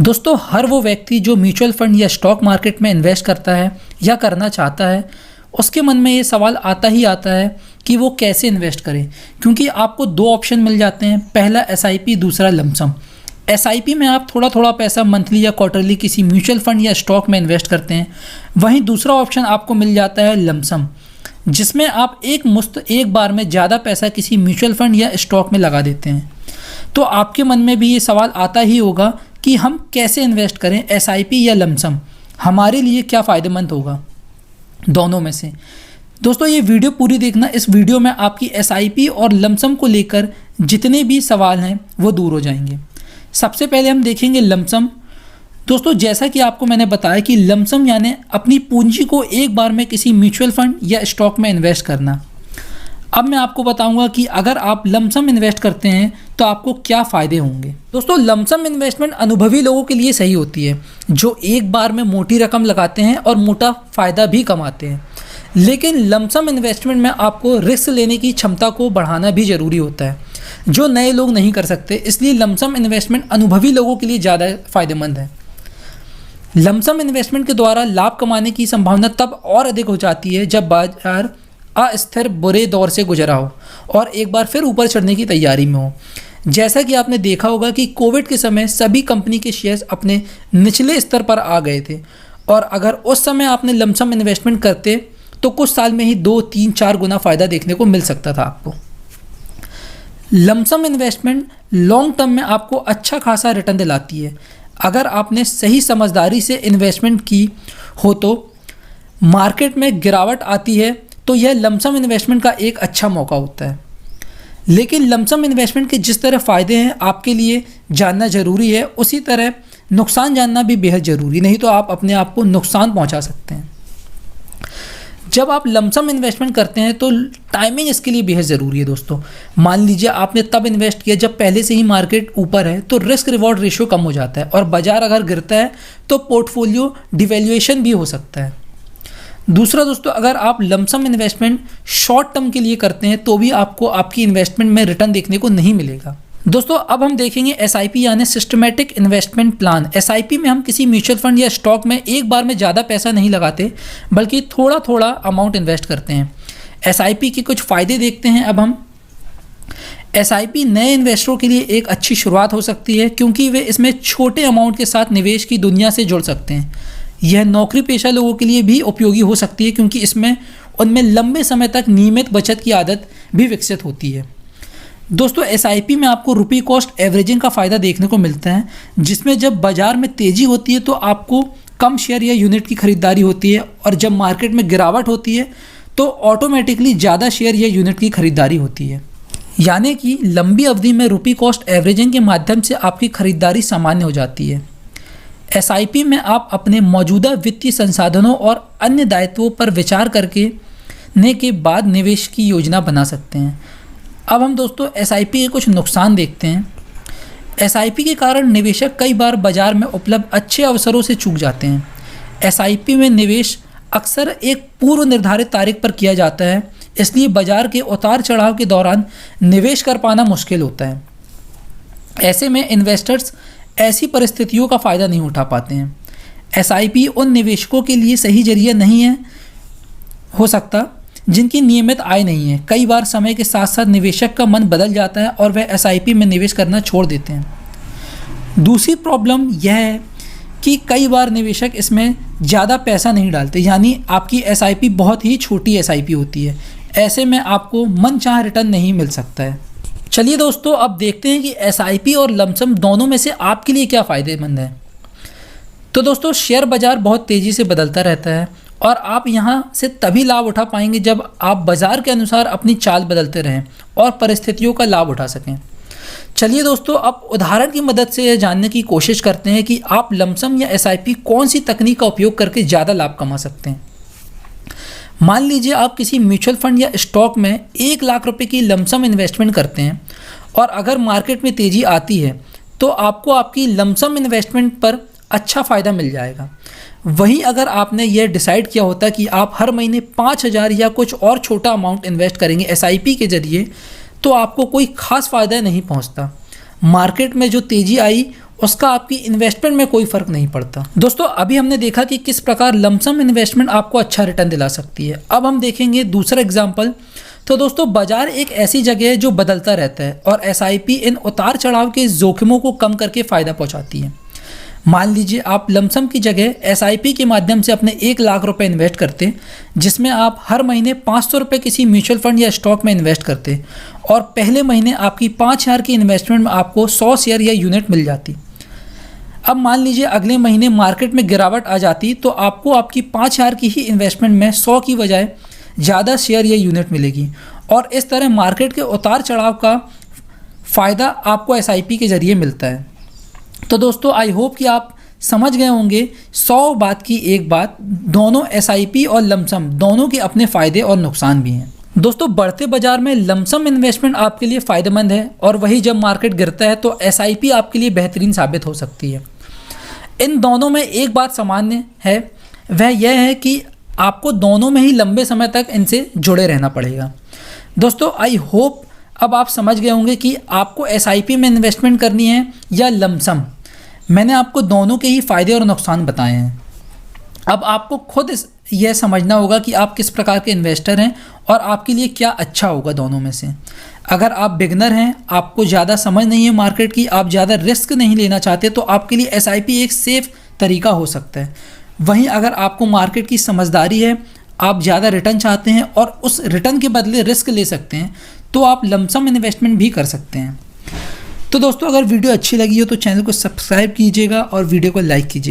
दोस्तों हर वो व्यक्ति जो म्यूचुअल फंड या स्टॉक मार्केट में इन्वेस्ट करता है या करना चाहता है, उसके मन में ये सवाल आता ही आता है कि वो कैसे इन्वेस्ट करें। क्योंकि आपको दो ऑप्शन मिल जाते हैं, पहला एसआईपी, दूसरा लमसम। एसआईपी में आप थोड़ा थोड़ा पैसा मंथली या क्वार्टरली किसी म्यूचुअल फंड या स्टॉक में इन्वेस्ट करते हैं। वहीं दूसरा ऑप्शन आपको मिल जाता है लमसम, जिसमें आप एक बार में ज़्यादा पैसा किसी म्यूचुअल फंड या स्टॉक में लगा देते हैं। तो आपके मन में भी ये सवाल आता ही होगा कि हम कैसे इन्वेस्ट करें, एसआईपी या लमसम, हमारे लिए क्या फ़ायदेमंद होगा दोनों में से। दोस्तों ये वीडियो पूरी देखना। इस वीडियो में आपकी एसआईपी और लमसम को लेकर जितने भी सवाल हैं वो दूर हो जाएंगे। सबसे पहले हम देखेंगे लमसम। दोस्तों जैसा कि आपको मैंने बताया कि लमसम यानी अपनी पूंजी को एक बार में किसी म्यूचुअल फंड या स्टॉक में इन्वेस्ट करना। अब मैं आपको बताऊंगा कि अगर आप लमसम इन्वेस्ट करते हैं तो आपको क्या फ़ायदे होंगे। दोस्तों लमसम इन्वेस्टमेंट अनुभवी लोगों के लिए सही होती है, जो एक बार में मोटी रकम लगाते हैं और मोटा फ़ायदा भी कमाते हैं। लेकिन लमसम इन्वेस्टमेंट में आपको रिस्क लेने की क्षमता को बढ़ाना भी ज़रूरी होता है, जो नए लोग नहीं कर सकते। इसलिए लमसम इन्वेस्टमेंट अनुभवी लोगों के लिए ज़्यादा फ़ायदेमंद है। लमसम इन्वेस्टमेंट के द्वारा लाभ कमाने की संभावना तब और अधिक हो जाती है जब बाजार अस्थिर बुरे दौर से गुजरा हो और एक बार फिर ऊपर चढ़ने की तैयारी में हो। जैसा कि आपने देखा होगा कि कोविड के समय सभी कंपनी के शेयर्स अपने निचले स्तर पर आ गए थे, और अगर उस समय आपने लमसम इन्वेस्टमेंट करते तो कुछ साल में ही 2, 3, 4 गुना फ़ायदा देखने को मिल सकता था आपको। लमसम इन्वेस्टमेंट लॉन्ग टर्म में आपको अच्छा खासा रिटर्न दिलाती है। अगर आपने सही समझदारी से इन्वेस्टमेंट की हो तो मार्केट में गिरावट आती है तो यह लमसम इन्वेस्टमेंट का एक अच्छा मौका होता है। लेकिन लमसम इन्वेस्टमेंट के जिस तरह फ़ायदे हैं आपके लिए जानना ज़रूरी है, उसी तरह नुकसान जानना भी बेहद ज़रूरी, नहीं तो आप अपने आप को नुकसान पहुंचा सकते हैं। जब आप लमसम इन्वेस्टमेंट करते हैं तो टाइमिंग इसके लिए बेहद ज़रूरी है। दोस्तों मान लीजिए आपने तब इन्वेस्ट किया जब पहले से ही मार्केट ऊपर है, तो रिस्क रिवॉर्ड रेशियो कम हो जाता है, और बाजार अगर गिरता है तो पोर्टफोलियो डिवैल्यूएशन भी हो सकता है। दूसरा दोस्तों, अगर आप लमसम इन्वेस्टमेंट शॉर्ट टर्म के लिए करते हैं तो भी आपको आपकी इन्वेस्टमेंट में रिटर्न देखने को नहीं मिलेगा। दोस्तों अब हम देखेंगे एसआईपी यानी सिस्टमैटिक इन्वेस्टमेंट प्लान। एसआईपी में हम किसी म्यूचुअल फंड या स्टॉक में एक बार में ज़्यादा पैसा नहीं लगाते, बल्कि थोड़ा थोड़ा अमाउंट इन्वेस्ट करते हैं। एसआईपी के कुछ फ़ायदे देखते हैं अब हम। एसआईपी नए इन्वेस्टरों के लिए एक अच्छी शुरुआत हो सकती है, क्योंकि वे इसमें छोटे अमाउंट के साथ निवेश की दुनिया से जुड़ सकते हैं। यह नौकरी पेशा लोगों के लिए भी उपयोगी हो सकती है, क्योंकि इसमें उनमें लंबे समय तक नियमित बचत की आदत भी विकसित होती है। दोस्तों एसआईपी में आपको रुपी कॉस्ट एवरेजिंग का फ़ायदा देखने को मिलता है, जिसमें जब बाज़ार में तेज़ी होती है तो आपको कम शेयर या यूनिट की खरीदारी होती है, और जब मार्केट में गिरावट होती है तो ऑटोमेटिकली ज़्यादा शेयर या यूनिट की खरीदारी होती है। यानी कि लंबी अवधि में रुपी कॉस्ट एवरेजिंग के माध्यम से आपकी खरीदारी सामान्य हो जाती है। एसआईपी में आप अपने मौजूदा वित्तीय संसाधनों और अन्य दायित्वों पर विचार करने के बाद निवेश की योजना बना सकते हैं। अब हम दोस्तों एसआईपी के कुछ नुकसान देखते हैं। एसआईपी के कारण निवेशक कई बार बाजार में उपलब्ध अच्छे अवसरों से चूक जाते हैं। एसआईपी में निवेश अक्सर एक पूर्व निर्धारित तारीख पर किया जाता है, इसलिए बाजार के उतार चढ़ाव के दौरान निवेश कर पाना मुश्किल होता है। ऐसे में इन्वेस्टर्स ऐसी परिस्थितियों का फ़ायदा नहीं उठा पाते हैं। एसआईपी उन निवेशकों के लिए सही जरिया नहीं हो सकता जिनकी नियमित आय नहीं है। कई बार समय के साथ साथ निवेशक का मन बदल जाता है और वह एसआईपी में निवेश करना छोड़ देते हैं। दूसरी प्रॉब्लम यह है कि कई बार निवेशक इसमें ज़्यादा पैसा नहीं डालते, यानी आपकी एसआईपी बहुत ही छोटी एसआईपी होती है। ऐसे में आपको मनचाहा रिटर्न नहीं मिल सकता है। चलिए दोस्तों अब देखते हैं कि एसआईपी और लमसम दोनों में से आपके लिए क्या फ़ायदेमंद है। तो दोस्तों शेयर बाज़ार बहुत तेज़ी से बदलता रहता है, और आप यहाँ से तभी लाभ उठा पाएंगे जब आप बाज़ार के अनुसार अपनी चाल बदलते रहें और परिस्थितियों का लाभ उठा सकें। चलिए दोस्तों अब उदाहरण की मदद से यह जानने की कोशिश करते हैं कि आप लमसम या एसआईपी कौन सी तकनीक का उपयोग करके ज़्यादा लाभ कमा सकते हैं। मान लीजिए आप किसी म्यूचुअल फंड या स्टॉक में 1 लाख रुपए की लमसम इन्वेस्टमेंट करते हैं, और अगर मार्केट में तेज़ी आती है तो आपको आपकी लमसम इन्वेस्टमेंट पर अच्छा फ़ायदा मिल जाएगा। वहीं अगर आपने यह डिसाइड किया होता कि आप हर महीने 5,000 या कुछ और छोटा अमाउंट इन्वेस्ट करेंगे एसआईपी के ज़रिए, तो आपको कोई ख़ास फ़ायदा नहीं पहुंचता। मार्केट में जो तेज़ी आई उसका आपकी इन्वेस्टमेंट में कोई फ़र्क नहीं पड़ता। दोस्तों अभी हमने देखा कि किस प्रकार लमसम इन्वेस्टमेंट आपको अच्छा रिटर्न दिला सकती है। अब हम देखेंगे दूसरा एग्जाम्पल। तो दोस्तों बाजार एक ऐसी जगह है जो बदलता रहता है और एसआईपी इन उतार चढ़ाव के जोखिमों को कम करके फ़ायदा पहुंचाती है। मान लीजिए आप लमसम की जगह एसआईपी के माध्यम से अपने 1 लाख रुपए इन्वेस्ट करते हैं, जिसमें आप हर महीने 500 रुपये किसी म्यूचुअल फंड या स्टॉक में इन्वेस्ट करते और पहले महीने आपकी 5000 की इन्वेस्टमेंट में आपको 100 शेयर या यूनिट मिल जाती। अब मान लीजिए अगले महीने मार्केट में गिरावट आ जाती तो आपको आपकी 5000 की ही इन्वेस्टमेंट में 100 की बजाय ज़्यादा शेयर या यूनिट मिलेगी और इस तरह मार्केट के उतार चढ़ाव का फ़ायदा आपको एसआईपी के ज़रिए मिलता है। तो दोस्तों आई होप कि आप समझ गए होंगे 100 बात की एक बात, दोनों एसआईपी और लमसम दोनों के अपने फ़ायदे और नुकसान भी हैं। दोस्तों बढ़ते बाजार में लमसम इन्वेस्टमेंट आपके लिए फ़ायदेमंद है और वही जब मार्केट गिरता है तो एसआईपी आपके लिए बेहतरीन साबित हो सकती है। इन दोनों में एक बात सामान्य है, वह यह है कि आपको दोनों में ही लंबे समय तक इनसे जुड़े रहना पड़ेगा। दोस्तों आई होप अब आप समझ गए होंगे कि आपको एसआईपी में इन्वेस्टमेंट करनी है या लमसम। मैंने आपको दोनों के ही फ़ायदे और नुकसान बताए हैं। अब आपको खुद यह समझना होगा कि आप किस प्रकार के इन्वेस्टर हैं और आपके लिए क्या अच्छा होगा दोनों में से। अगर आप बिगनर हैं, आपको ज़्यादा समझ नहीं है मार्केट की, आप ज़्यादा रिस्क नहीं लेना चाहते, तो आपके लिए एसआईपी एक सेफ़ तरीका हो सकता है। वहीं अगर आपको मार्केट की समझदारी है, आप ज़्यादा रिटर्न चाहते हैं और उस रिटर्न के बदले रिस्क ले सकते हैं, तो आप लमसम इन्वेस्टमेंट भी कर सकते हैं। तो दोस्तों अगर वीडियो अच्छी लगी हो तो चैनल को सब्सक्राइब कीजिएगा और वीडियो को लाइक कीजिएगा।